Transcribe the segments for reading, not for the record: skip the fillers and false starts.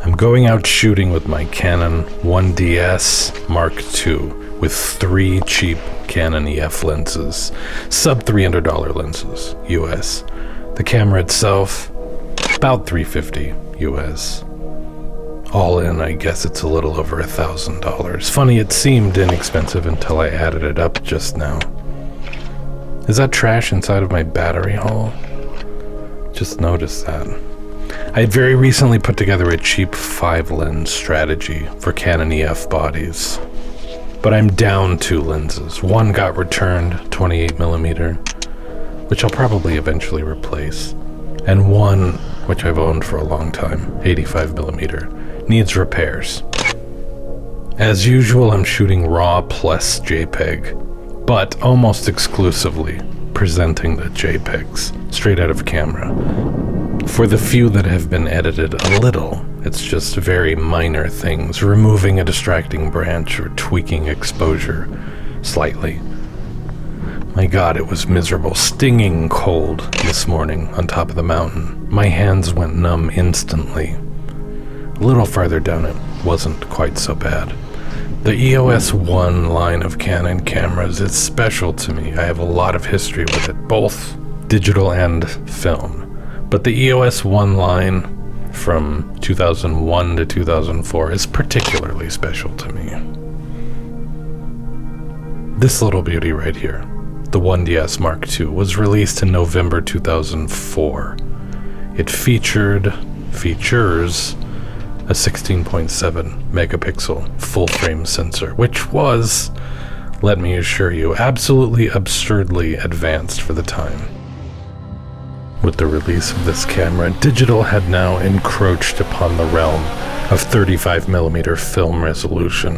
I'm going out shooting with my Canon 1DS Mark II with 3 cheap Canon EF lenses, sub $300 lenses, US. The camera itself, about $350 US. All in, I guess it's a little over $1,000. Funny, it seemed inexpensive until I added it up just now. Is that trash inside of my battery haul? Just noticed that. I had very recently put together a cheap 5-lens strategy for Canon EF bodies. But I'm down 2 lenses. One got returned, 28mm, which I'll probably eventually replace. And one, which I've owned for a long time, 85mm, needs repairs. As usual, I'm shooting RAW plus JPEG, but almost exclusively presenting the JPEGs straight out of camera. For the few that have been edited a little, it's just very minor things, removing a distracting branch or tweaking exposure slightly. My God, it was miserable, stinging cold this morning on top of the mountain. My hands went numb instantly. A little farther down it wasn't quite so bad. The EOS-1 line of Canon cameras is special to me. I have a lot of history with it, both digital and film. But the EOS-1 line from 2001 to 2004 is particularly special to me. This little beauty right here, the 1DS Mark II, was released in November 2004. It features a 16.7 megapixel full-frame sensor, which was, let me assure you, absolutely absurdly advanced for the time. With the release of this camera, digital had now encroached upon the realm of 35mm film resolution.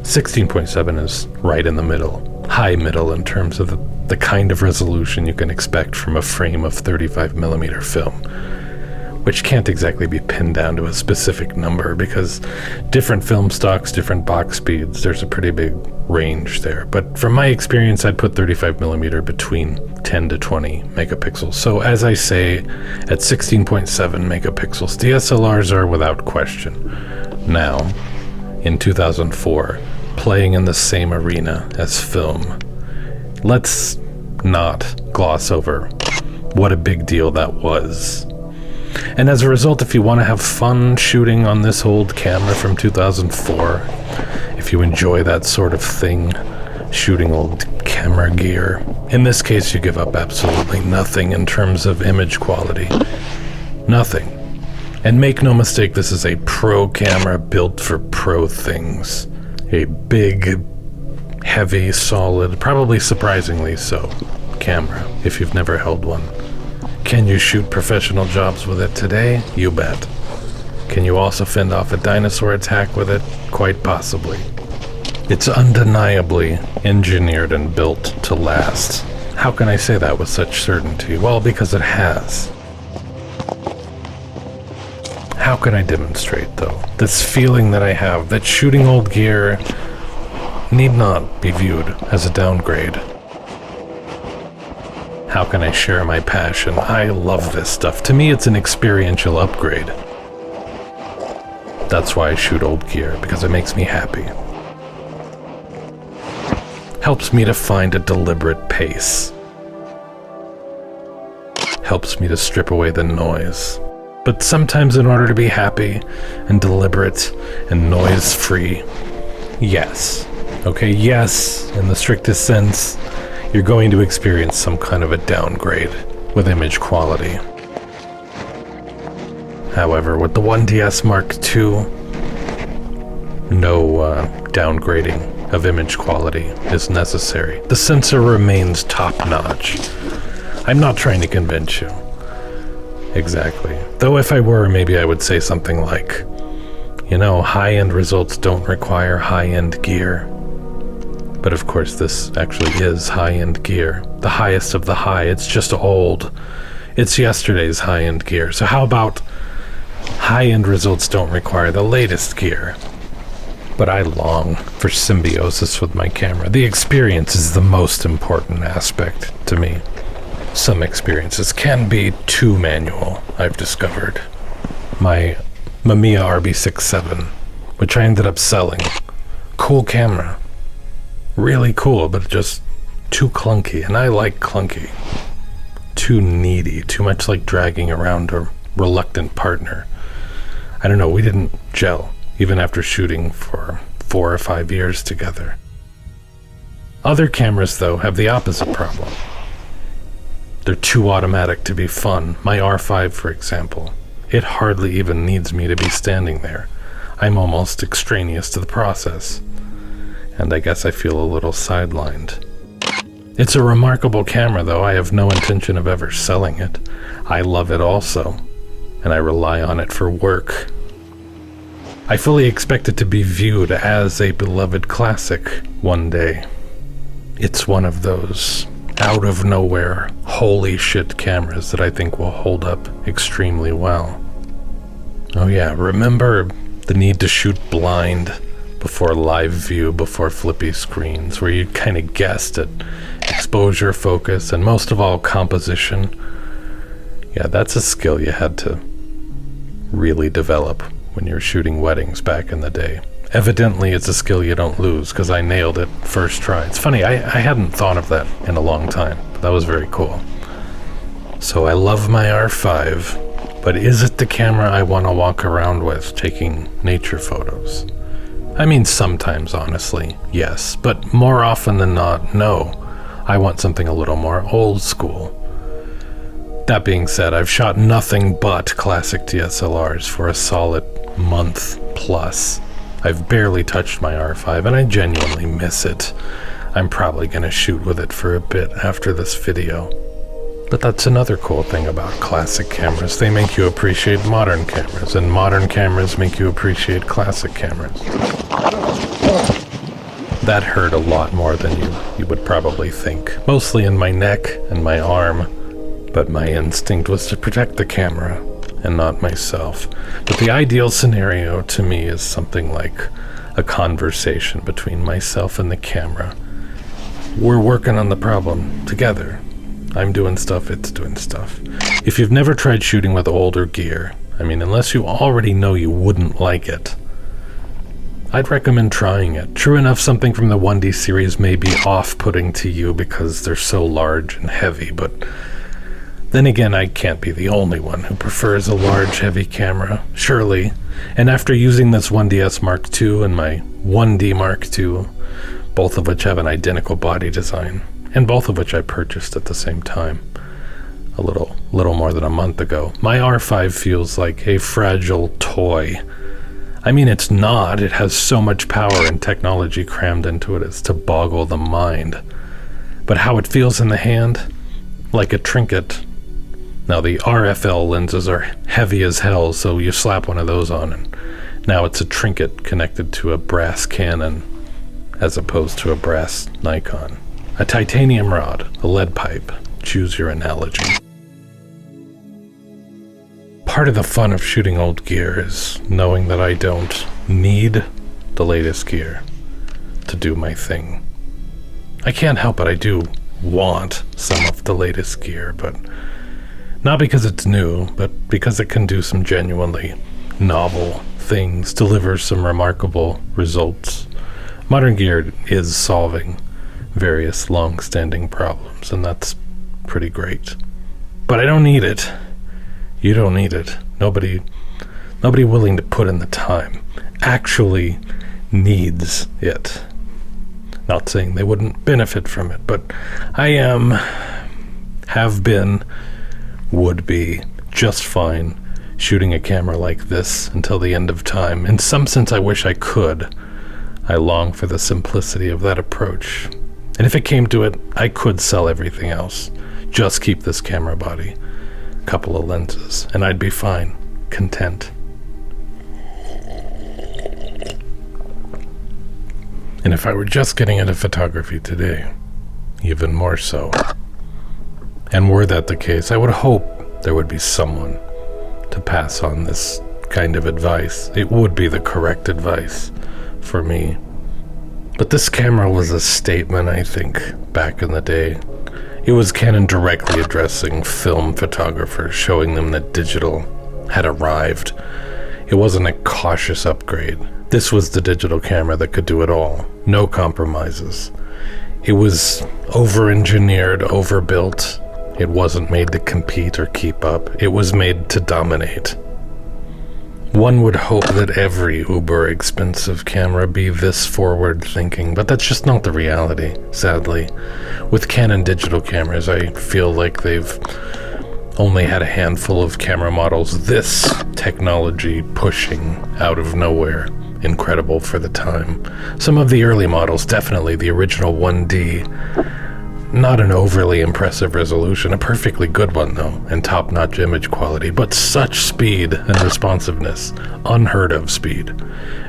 16.7 is right in the middle, high middle in terms of the kind of resolution you can expect from a frame of 35mm film, which can't exactly be pinned down to a specific number because different film stocks, different box speeds, there's a pretty big range there. But from my experience, I'd put 35mm between 10 to 20 megapixels. So as I say, at 16.7 megapixels, DSLRs are without question. Now, in 2004, playing in the same arena as film, let's not gloss over what a big deal that was. And as a result, if you want to have fun shooting on this old camera from 2004, if you enjoy that sort of thing, shooting old camera gear, in this case you give up absolutely nothing in terms of image quality. Nothing. And make no mistake, this is a pro camera built for pro things. A big, heavy, solid, probably surprisingly so, camera, if you've never held one. Can you shoot professional jobs with it today? You bet. Can you also fend off a dinosaur attack with it? Quite possibly. It's undeniably engineered and built to last. How can I say that with such certainty? Well, because it has. How can I demonstrate, though, this feeling that I have that shooting old gear need not be viewed as a downgrade? How can I share my passion? I love this stuff. To me, it's an experiential upgrade. That's why I shoot old gear, because it makes me happy. Helps me to find a deliberate pace. Helps me to strip away the noise. But sometimes in order to be happy and deliberate and noise-free, yes. Okay, yes, in the strictest sense, you're going to experience some kind of a downgrade with image quality. However, with the 1DS Mark II, no downgrading of image quality is necessary. The sensor remains top-notch. I'm not trying to convince you. Exactly. Though if I were, maybe I would say something like, you know, high-end results don't require high-end gear. But of course, this actually is high-end gear. The highest of the high. It's just old. It's yesterday's high-end gear. So how about high-end results don't require the latest gear? But I long for symbiosis with my camera. The experience is the most important aspect to me. Some experiences can be too manual, I've discovered. My Mamiya RB67, which I ended up selling. Cool camera. Really cool, but just too clunky, and I like clunky. Too needy, too much like dragging around a reluctant partner. I don't know, we didn't gel, even after shooting for 4 or 5 years together. Other cameras, though, have the opposite problem. They're too automatic to be fun. My R5, for example. It hardly even needs me to be standing there. I'm almost extraneous to the process. And I guess I feel a little sidelined. It's a remarkable camera, though. I have no intention of ever selling it. I love it also, and I rely on it for work. I fully expect it to be viewed as a beloved classic one day. It's one of those out-of-nowhere, holy shit cameras that I think will hold up extremely well. Oh yeah, remember the need to shoot blind before live view, before flippy screens, where you kind of guessed at exposure, focus, and most of all, composition? Yeah, that's a skill you had to really develop when you were shooting weddings back in the day. Evidently, it's a skill you don't lose, because I nailed it first try. It's funny, I hadn't thought of that in a long time. That was very cool. So I love my R5, but is it the camera I want to walk around with taking nature photos? I mean, sometimes, honestly, yes, but more often than not, no. I want something a little more old school. That being said, I've shot nothing but classic DSLRs for a solid month plus. I've barely touched my R5, and I genuinely miss it. I'm probably gonna shoot with it for a bit after this video. But that's another cool thing about classic cameras. They make you appreciate modern cameras, and modern cameras make you appreciate classic cameras. That hurt a lot more than you would probably think. Mostly in my neck and my arm, but my instinct was to protect the camera and not myself. But the ideal scenario to me is something like a conversation between myself and the camera. We're working on the problem together. I'm doing stuff, it's doing stuff. If you've never tried shooting with older gear, I mean, unless you already know you wouldn't like it, I'd recommend trying it. True enough, something from the 1D series may be off-putting to you because they're so large and heavy, but then again, I can't be the only one who prefers a large, heavy camera, surely. And after using this 1DS Mark II and my 1D Mark II, both of which have an identical body design, and both of which I purchased at the same time, a little more than a month ago, my R5 feels like a fragile toy. I mean, it's not. It has so much power and technology crammed into it as to boggle the mind. But how it feels in the hand? Like a trinket. Now, the RFL lenses are heavy as hell, so you slap one of those on, and now it's a trinket connected to a brass Canon, as opposed to a brass Nikon. A titanium rod, a lead pipe, choose your analogy. Part of the fun of shooting old gear is knowing that I don't need the latest gear to do my thing. I can't help it, I do want some of the latest gear, but not because it's new, but because it can do some genuinely novel things, deliver some remarkable results. Modern gear is solving various long-standing problems, and that's pretty great. But I don't need it. You don't need it. Nobody willing to put in the time actually needs it. Not saying they wouldn't benefit from it, but I have been, would be just fine shooting a camera like this until the end of time. In some sense, I wish I could. I long for the simplicity of that approach. And if it came to it, I could sell everything else. Just keep this camera body, a couple of lenses, and I'd be fine, content. And if I were just getting into photography today, even more so. And were that the case, I would hope there would be someone to pass on this kind of advice. It would be the correct advice for me. But this camera was a statement, I think, back in the day. It was Canon directly addressing film photographers, showing them that digital had arrived. It wasn't a cautious upgrade. This was the digital camera that could do it all. No compromises. It was over-engineered, overbuilt. It wasn't made to compete or keep up. It was made to dominate. One would hope that every uber-expensive camera be this forward-thinking, but that's just not the reality, sadly. With Canon digital cameras, I feel like they've only had a handful of camera models this technology pushing out of nowhere. Incredible for the time. Some of the early models, definitely the original 1D, not an overly impressive resolution, a perfectly good one though, and top-notch image quality, but such speed and responsiveness, unheard of speed,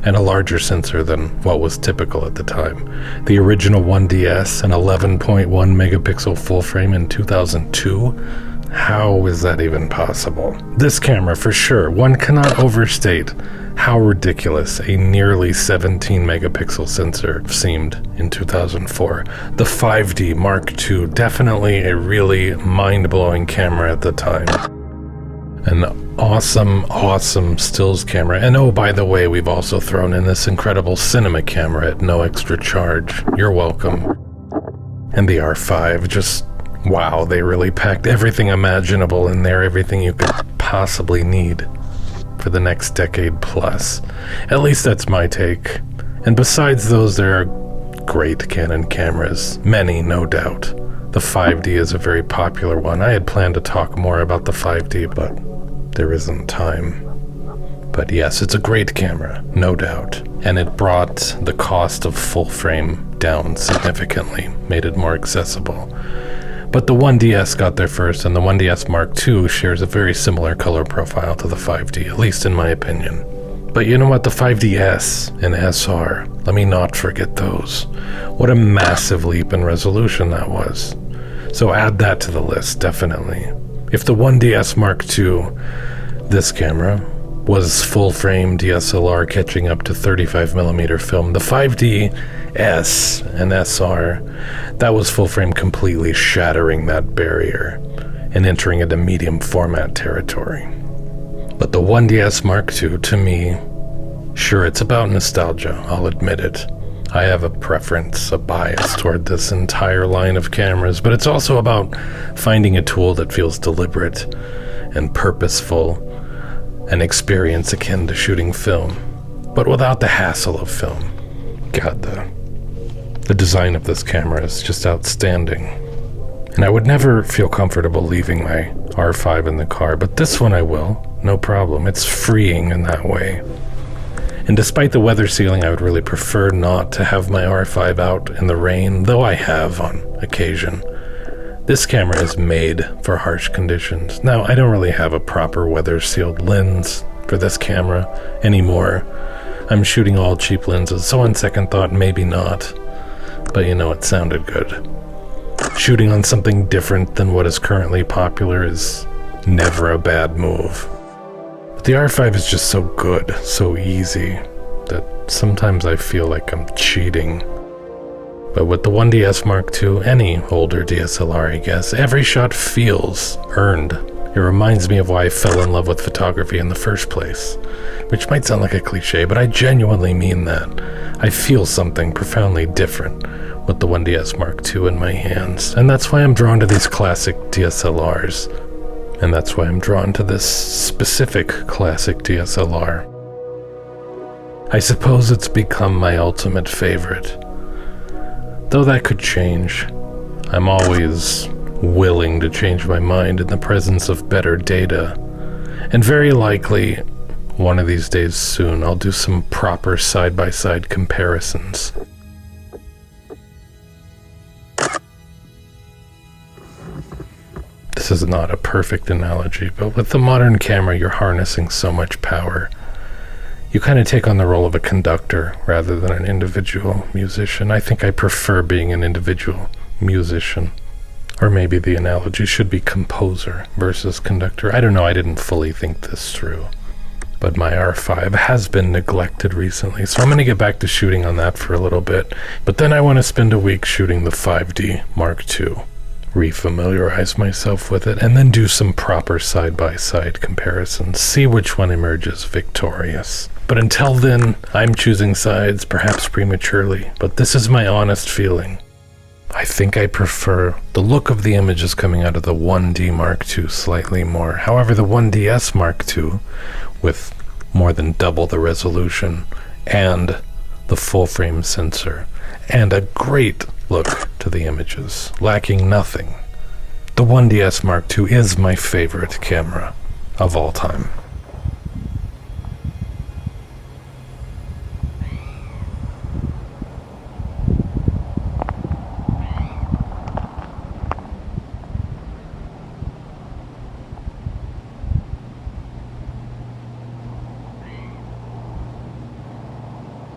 and a larger sensor than what was typical at the time. The original 1DS, an 11.1 megapixel full frame in 2002, how is that even possible? This camera, for sure, one cannot overstate how ridiculous a nearly 17 megapixel sensor seemed in 2004. The 5D Mark II, definitely a really mind-blowing camera at the time. An awesome stills camera. And oh, by the way, we've also thrown in this incredible cinema camera at no extra charge. You're welcome. And the R5, just wow, they really packed everything imaginable in there, everything you could possibly need for the next decade plus. At least that's my take. And besides those, there are great Canon cameras, many, no doubt. The 5D is a very popular one. I had planned to talk more about the 5D, but there isn't time. But yes, it's a great camera, no doubt. And it brought the cost of full frame down significantly, made it more accessible. But the 1DS got there first, and the 1DS Mark II shares a very similar color profile to the 5D, at least in my opinion. But you know what, the 5DS and SR, let me not forget those. What a massive leap in resolution that was. So add that to the list, definitely. If the 1DS Mark II, this camera, was full-frame DSLR catching up to 35mm film, the 5DS and SR, that was full-frame completely shattering that barrier and entering into medium format territory. But the 1DS Mark II, to me, sure, it's about nostalgia, I'll admit it. I have a preference, a bias toward this entire line of cameras, but it's also about finding a tool that feels deliberate and purposeful, an experience akin to shooting film, but without the hassle of film. God, the design of this camera is just outstanding. And I would never feel comfortable leaving my R5 in the car, but this one I will, no problem. It's freeing in that way. And despite the weather sealing, I would really prefer not to have my R5 out in the rain, though I have on occasion. This camera is made for harsh conditions. Now, I don't really have a proper weather-sealed lens for this camera anymore. I'm shooting all cheap lenses, so on second thought, maybe not. But you know, it sounded good. Shooting on something different than what is currently popular is never a bad move. But the R5 is just so good, so easy, that sometimes I feel like I'm cheating. But with the 1DS Mark II, any older DSLR, I guess, every shot feels earned. It reminds me of why I fell in love with photography in the first place. Which might sound like a cliche, but I genuinely mean that. I feel something profoundly different with the 1DS Mark II in my hands. And that's why I'm drawn to these classic DSLRs. And that's why I'm drawn to this specific classic DSLR. I suppose it's become my ultimate favorite. Though that could change. I'm always willing to change my mind in the presence of better data. And very likely, one of these days soon, I'll do some proper side-by-side comparisons. This is not a perfect analogy, but with the modern camera, you're harnessing so much power. You kind of take on the role of a conductor rather than an individual musician. I think I prefer being an individual musician. Or maybe the analogy should be composer versus conductor. I don't know, I didn't fully think this through. But my R5 has been neglected recently, so I'm going to get back to shooting on that for a little bit. But then I want to spend a week shooting the 5D Mark II refamiliarize myself with it, and then do some proper side-by-side comparisons, see which one emerges victorious. But until then, I'm choosing sides, perhaps prematurely, but this is my honest feeling. I think I prefer the look of the images coming out of the 1D Mark II slightly more. However, the 1DS Mark II, with more than double the resolution, and the full-frame sensor, and a great look to the images, lacking nothing. The 1DS Mark II is my favorite camera of all time.